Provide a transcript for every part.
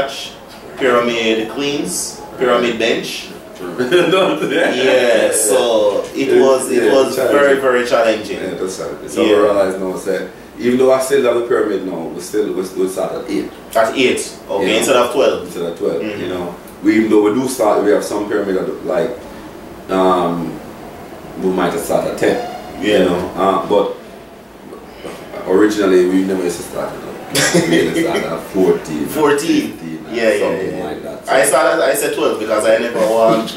rematch, pyramid cleans, pyramid bench. Yeah, so it was very challenging. Yeah, that's challenging. So I realize now that even though I still have a pyramid now, we start at 8. At 8, okay, instead of 12. Instead of 12, you know. Even though we do start, we have some pyramid that like we might have started at 10. Yeah. You know, but originally we never used to start. We started at 14. 14. 15, something like that. So I said 12 because I never want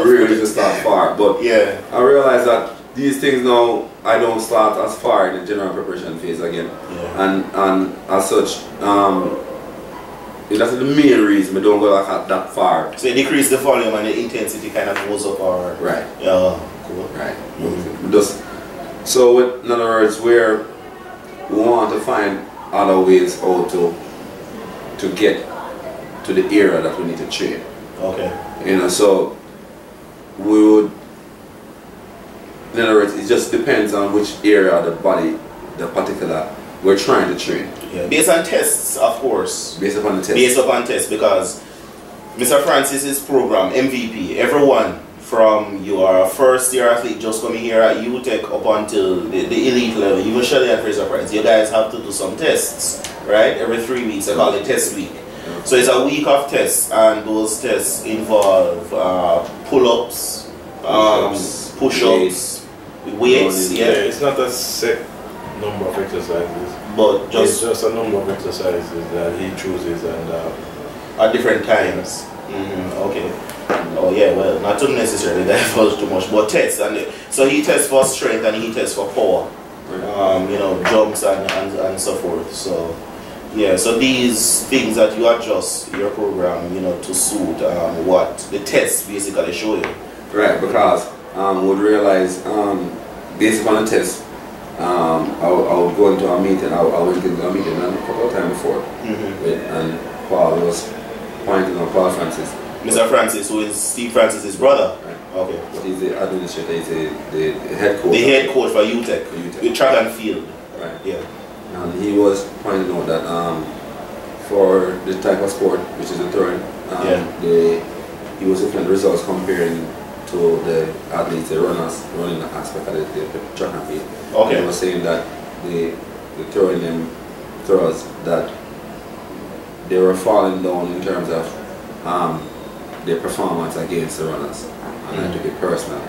really to start far. But yeah, I realized that these things now I don't start as far in the general preparation phase again. Yeah. And as such, that's the main reason we don't go that far. So you decrease the volume and the intensity kind of goes up, or right? Yeah, cool. Right. Just so in other words, we want to find other ways how to get to the area that we need to train. Okay. You know, so we would. In other words, it just depends on which area of the body, the particular, we're trying to train. Yeah. Based on tests, of course. Based upon the test. Based upon tests, because Mr. Francis's program, MVP, everyone from your first year athlete just coming here at UTECH up until the elite level, even Shelley and Fraser Price, you guys have to do some tests, right? Every 3 weeks, I call it test week. So it's a week of tests, and those tests involve pull-ups, push-ups, weights. Yeah, it's not a set number of exercises, but it's just a number of exercises that he chooses and at different times. Okay. Oh yeah, well, not too necessarily that was too much, but tests. And so he tests for strength and he tests for power, you know, jumps and so forth. So yeah, so these things that you adjust your program, you know, to suit what the tests basically show you. Right, because would realize based upon the test, I would go into a meeting. I went into a meeting a couple of times before, and Paul was pointing on Paul Francis. Mr. Francis, who is Steve Francis' brother. Right. Okay. But he's the administrator, he's the head coach. The head coach for UTECH. With track and field. Right. Yeah. And he was pointing out that for the type of sport, which is the throwing, he was looking at the results comparing to the athletes, the runners, running aspect of the track and field. Okay. And he was saying that the throwing them throwers, that they were falling down in terms of their performance against the runners, and I took it personal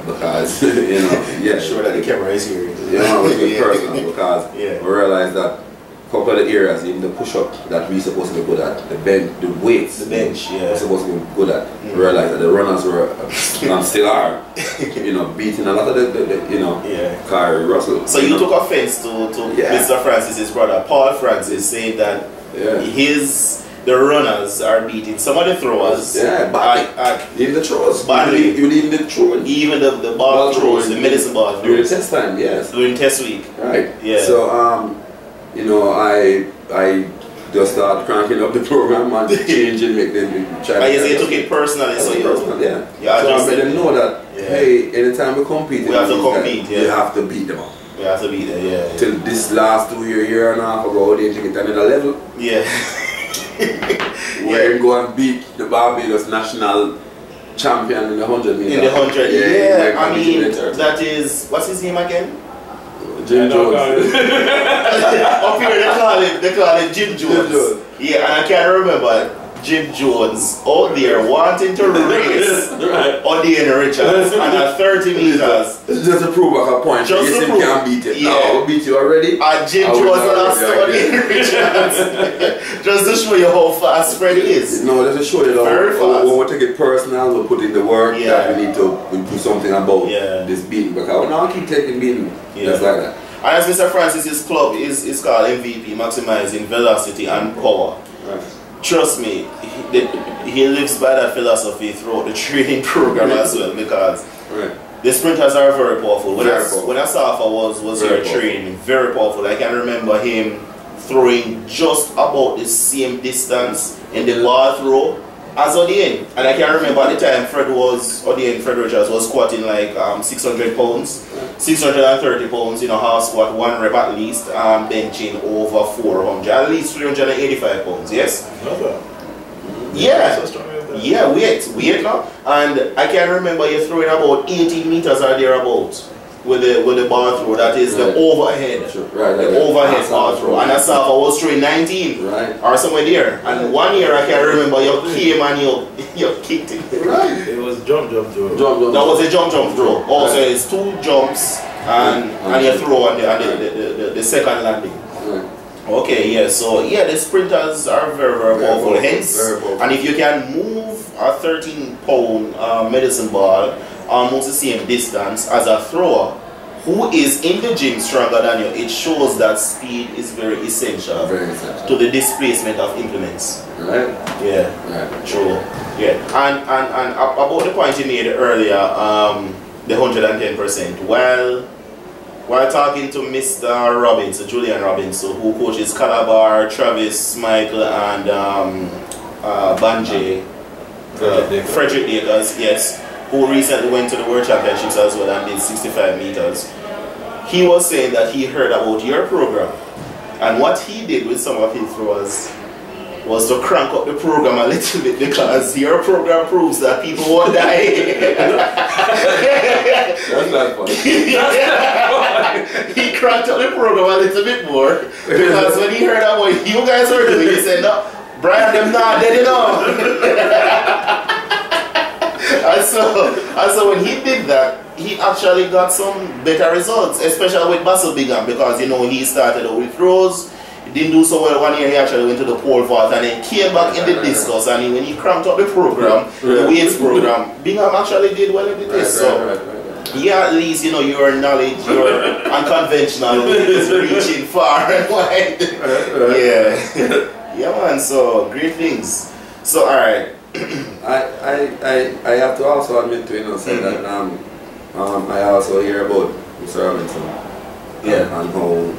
because you know, sure that the camera is here. You know, I took it personal because we realized that a couple of the areas, even the push-up that we supposed to be good at, the bench, the weights, we're supposed to be good at. We realized that the runners were and still are, you know, beating a lot of the you know, Kyrie Russell. So you took offense to Mr. Francis's brother, Paul Francis, saying that the runners are beating some of the throwers. Even the throwers. Even the throwing. Even the ball throws, the medicine ball throws. During test time, yes. During test week. Right. Yeah. So you know, I just started cranking up the program and changing, make them try. I guess they took it personally, so so I made them know that hey, anytime we compete, we have to compete. You have to beat them up. We have to beat them. Till this last year and a half ago, they took it to another level. Yeah. Where you go and beat the Barbados national champion in the 100 meters. In the 100, I mean, that is, what's his name again? Jim Jones. Up here they call it Jim Jones. Yeah, and I can't remember Jim Jones out there wanting to race Odayne Richards and 30 meters. Just to prove a point. Just to prove. You can't beat it. No, we beat you already. And Jim Jones lost to Odayne Richards. Just to show you how fast Fred is. No, just to show you that when we take it personal, we put in the work that we need to do something about this beating. Because we now keep taking beating just like that. And as Mr. Francis's club is called MVP, maximizing velocity and power. Right. Trust me, he lives by that philosophy throughout the training program as well, because the sprinters are very powerful. When Asafa was here training, very powerful. I can remember him throwing just about the same distance in the ball throw as Odayne. And I can remember at the time Odayne Fred Richards was squatting like 600 pounds. 630 pounds, half squat, 1 rep at least, benching over 400, at least 385 pounds, yes? Yeah. Yeah, weight now. And I can remember you throwing about 18 meters or thereabouts with the bar throw. That is the overhead. Right, the overhead bar throw. And Asafa was throwing 19 or somewhere there. And 1 year I can remember you came and you kicked it. Right. It was jump throw. That was a jump throw. Also it's 2 jumps and you throw on the second landing. Okay, yeah, so yeah, the sprinters are very, very powerful. Hence, and if you can move a 13-pound medicine ball almost the same distance as a thrower who is in the gym stronger than you, it shows that speed is very essential to the displacement of implements. Right? Yeah, true. Yeah, and about the point you made earlier, the 110%. Well, while talking to Mr. Robinson, Julian Robinson, who coaches Calabar, Travis, Michael, and Banjay, Frederick Akers, yes, who recently went to the World Championships as well and did 65 meters. He was saying that he heard about your program, and what he did with some of his throwers was to crank up the program a little bit, because your program proves that people won't die. That's not funny. He cranked up the program a little bit more, because when he heard about what you guys were doing, he said, no, Brian, them not dead enough. and so when he did that, he actually got some better results, especially with Basil Bingham, because he started out with throws. Didn't do so well 1 year. He actually went to the pole vault and then came back in the discus, and when he cranked up the program, the weights program, Bingham actually did well in the disc. Yeah, at least your knowledge, your unconventional is reaching far and wide. Yeah, man. So great things. So alright. I have to also admit to say that I also hear about Mr. Robinson. And how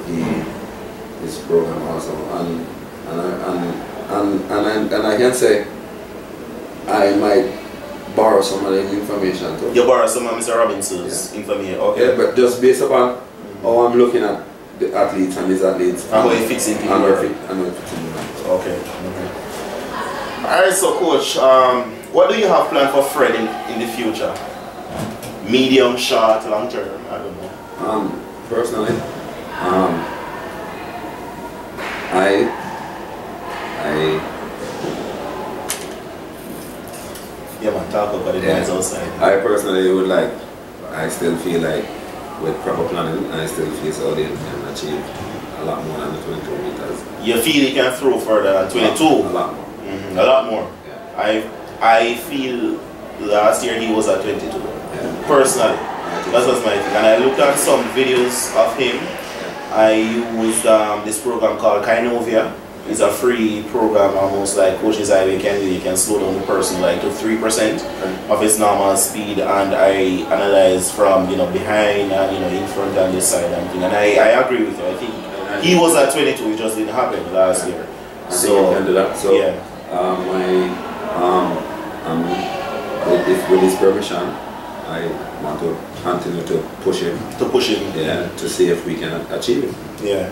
his program also, and I can say I might borrow some of the information too. You borrow some of Mr. Robinson's information, okay? Yeah, but just based upon how I'm looking at the athletes and his athletes, and how it fits in people. Okay. Alright, so coach, what do you have planned for Fred in the future? Medium, short, long term? I don't know. Personally, yeah, man, talk about the guys outside. I personally would I still feel like with proper planning, I still feel so they can achieve a lot more than the 22 meters. You feel you can throw further than 22? A lot more. A lot more. Yeah. I feel last year he was at 22. Yeah. Personally, that was my thing. And I looked at some videos of him. I used this program called Kinovia. It's a free program, almost like Coach's Highway can do. You can slow down the person to 3% of his normal speed, and I analyze from behind and in front and this side and thing. And I agree with you. I think he was at 22. It just didn't happen last year. So yeah. With his permission, I want to continue to push him. Yeah, to see if we can achieve it. Yeah.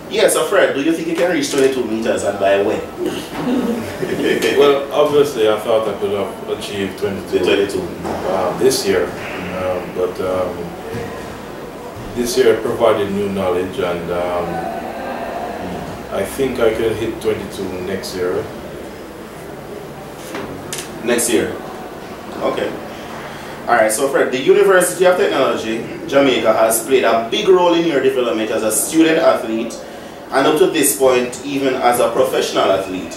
Yeah, so Fred, do you think you can reach 22 meters, and by when? Well, obviously I thought I could have achieved 22 this year, but this year provided new knowledge, and I think I can hit 22 next year. Next year? Okay. Alright, so Fred, the University of Technology, Jamaica, has played a big role in your development as a student athlete, and up to this point, even as a professional athlete.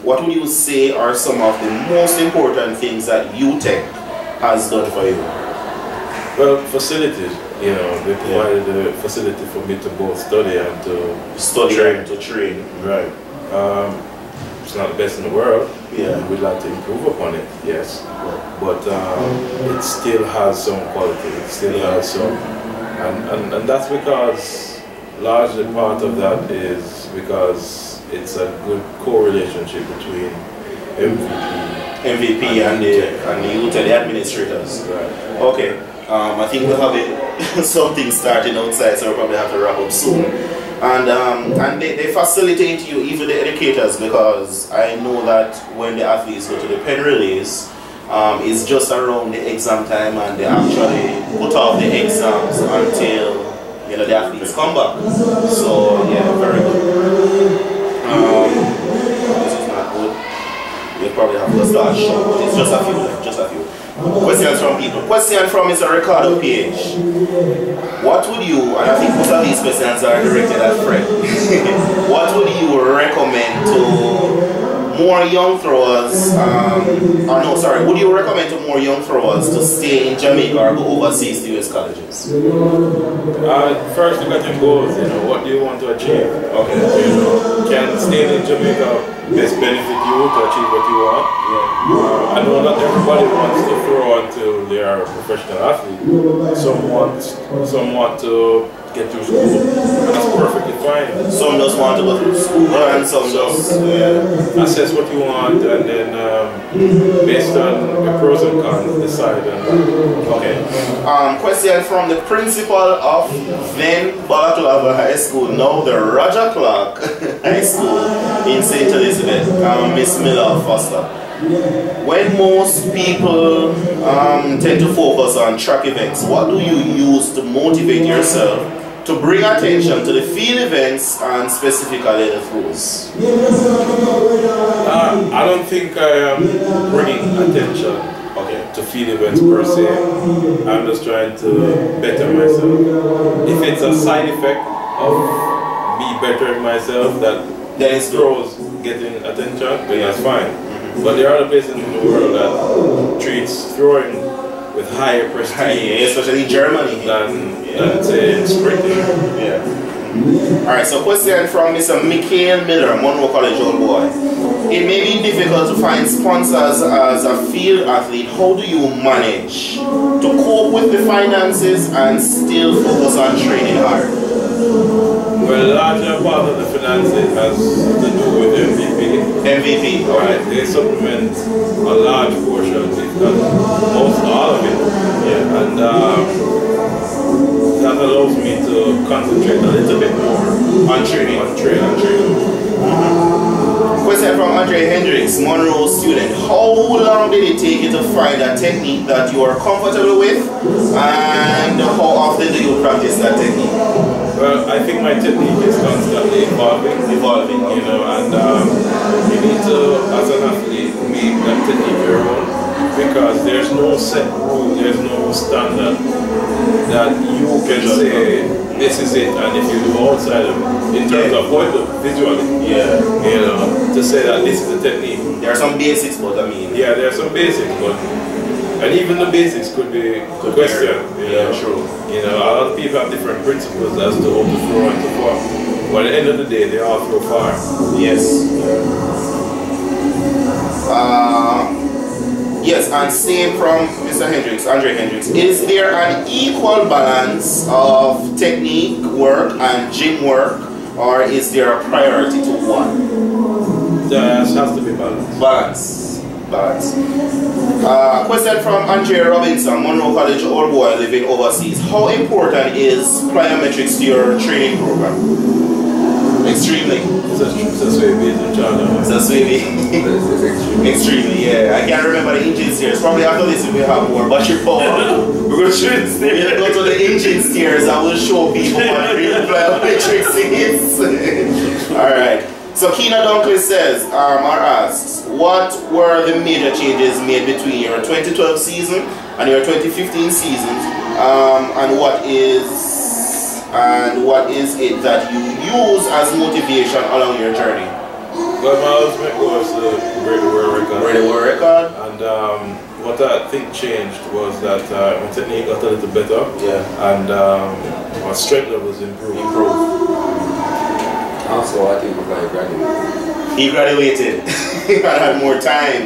What would you say are some of the most important things that UTECH has done for you? Well, facilities. They provided the facility for me to both study and to train. Right. It's not the best in the world. Yeah. We'd like to improve upon it, yes. But it still has some quality. It still has some, and that's because largely part of that is because it's a good co-relationship between MVP and the UTECH, the administrators. Right. Okay. I think we'll have something starting outside, so we'll probably have to wrap up soon. And they facilitate you, even the educators, because I know that when the athletes go to the pen relays, it's just around the exam time, and they actually put off the exams until the athletes come back. So yeah, very good. This is not good. You probably have to start short, but it's just a few left, just a few. Questions from people. Question from Mr. Ricardo PH. What would you, and I think most of these questions are directed at Fred, what would you recommend to more young throwers, would you recommend to more young throwers to stay in Jamaica or go overseas to US colleges? First look at your goals, what do you want to achieve? Okay, can staying in Jamaica best benefit you to achieve what you want? I know not everybody wants to throw until they are a professional athlete. Some want to get through school, and that's perfectly fine. Some just want to go through school, and some just assess what you want, and then based on the pros and cons, decide. Okay. Question from the principal of then Balaclava High School, now the Roger Clark High School in St. Elizabeth, Miss Miller Foster. When most people tend to focus on track events, what do you use to motivate yourself to bring attention to the field events and specifically the throws? I don't think I am bringing attention to field events per se. I'm just trying to better myself. If it's a side effect of me bettering myself that these throws getting attention, then that's fine. But there are other places in the world that treats throwing with higher prestige, especially Germany, than say sprinting. Alright, so question from Mr. Michael Miller, Monroe College old boy. It may be difficult to find sponsors as a field athlete. How do you manage to cope with the finances and still focus on training hard? Well, a larger part of the finances has to do with MVP. MVP, alright. They supplement a large portion, if not most all of it. And that allows me to concentrate a little bit more on training. Question from Andre Hendricks, Monroe student. How long did it take you to find a technique that you are comfortable with, and how often do you practice that technique? Well, I think my technique is constantly evolving, and you need to, as an athlete, make that technique your own, because there's no set rule, there's no standard that you can say this is it, and if you do outside of it, in terms of what you do visually, to say that this is the technique. There are some basics, but there are some basics, and even the basics could be questioned. True. A lot of people have different principles as to how to throw and so forth. But at the end of the day, they all throw far. Yes. Yes, and same from Mr. Hendricks, Andre Hendricks. Is there an equal balance of technique work and gym work, or is there a priority to one? There has to be balance. Balance. Question from Andre Robinson, Monroe College old boy living overseas. How important is plyometrics to your training program? Extremely. It's a Swaby, isn't it? It's a Swaby. Extremely, yeah. I can't remember the engine stairs. Probably after this we have more battery power. We're going to go to the engine stairs. I will show people what real plyometrics is. Alright. So Keena Dunkley says, or asks, what were the major changes made between your 2012 season and your 2015 seasons, and what is it that you use as motivation along your journey? Well, my ultimate goal was to break the world record. Break the world record. And what I think changed was that my technique got a little better. And my strength levels improved. Also, I think because he graduated. He had more time.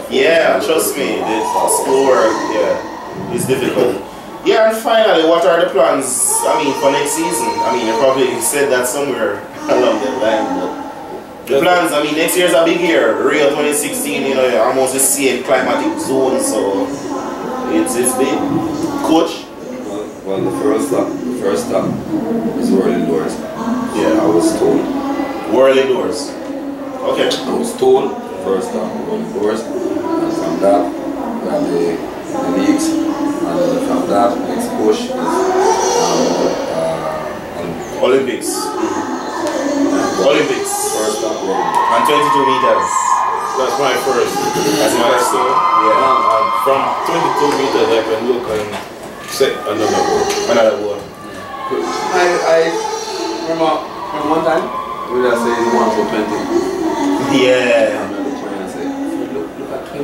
Yeah, trust me, the schoolwork, is difficult. Yeah, and finally, what are the plans, for next season? You probably said that somewhere along the line, but the plans, next year's a big year. Rio 2016, almost the same climatic zone, so it's big. Coach, Well, the first stop is whirling doors. Yeah, I was told. Whirling doors. Okay. I was told first stop whirling doors, and from that we have the leagues, and from that next push is Olympics. Olympics. First stop whirling. And 22 meters. That's my first. That's my first. Yeah. From 22 meters, I can look and set another board. Another board. I remember one time we were saying 1 for 20. Yeah. I remember playing and say, look at 20.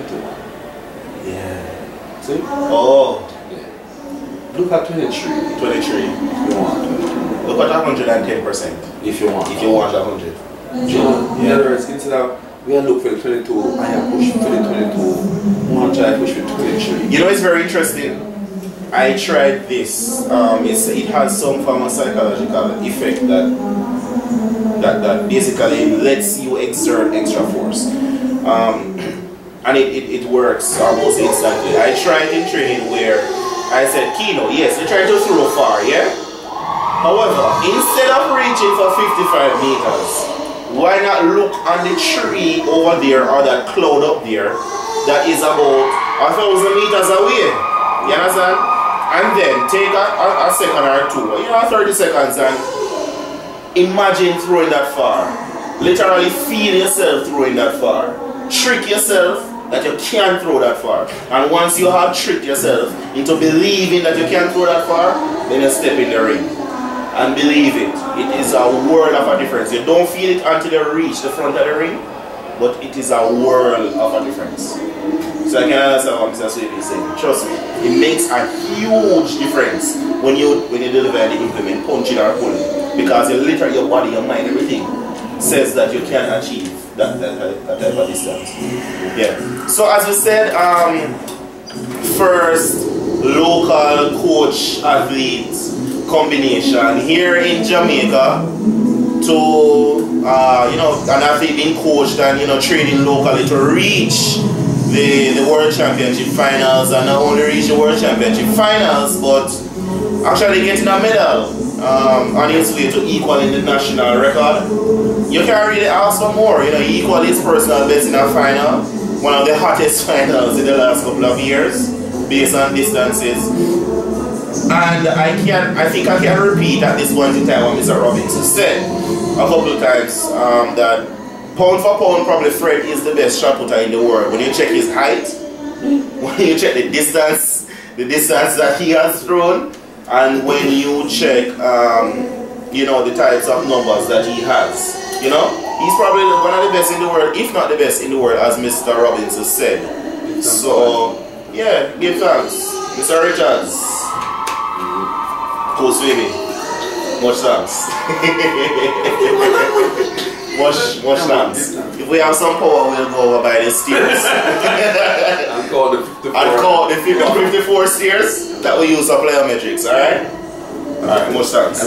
Yeah. See? Oh. Yeah. Look at 23. 23. If you want 23. Look at 110%. If you want. If you want 100. In other words, instead of we look for the 22, I have pushed for the 22. One try push for 23. You know, it's very interesting. I tried this. It has some form of psychological effect that basically lets you exert extra force. And it works almost instantly. I tried in training where I said, Kino, yes, you try to throw far, yeah? However, instead of reaching for 55 meters, why not look on the tree over there or that cloud up there that is about 1,000 meters away? You understand? And then take a second or two, 30 seconds, and imagine throwing that far. Literally feel yourself throwing that far. Trick yourself that you can't throw that far. And once you have tricked yourself into believing that you can't throw that far, then you step in the ring. And believe it, it is a world of a difference. You don't feel it until you reach the front of the ring, but it is a world of a difference. So I can understand what Mr. Swaby is saying. Trust me, it makes a huge difference when you deliver the implement, punching or pulling, because literally your body, your mind, everything says that you can achieve that type of distance. Yeah. So as we said, first local coach athlete combination here in Jamaica to an athlete being coached and training locally to reach the World Championship finals, and not only reach the World Championship finals but actually getting a medal on his way to equaling the national record. You can't really ask for more. He equaled his personal best in a final, one of the hottest finals in the last couple of years based on distances. And I think I can repeat at this point in time what Mr. Robinson said a couple of times, that pound for pound probably Fred is the best shot putter in the world. When you check his height, when you check the distance that he has thrown, and when you check the types of numbers that he has, he's probably one of the best in the world, if not the best in the world, as Mr. Robinson said. So yeah, give thanks, Mr. Richards. Coach Swaby, much thanks. much thanks. If we have some power, we'll go over by the stairs. And call the 54 stairs that we use for plyometrics, alright? Alright, much thanks.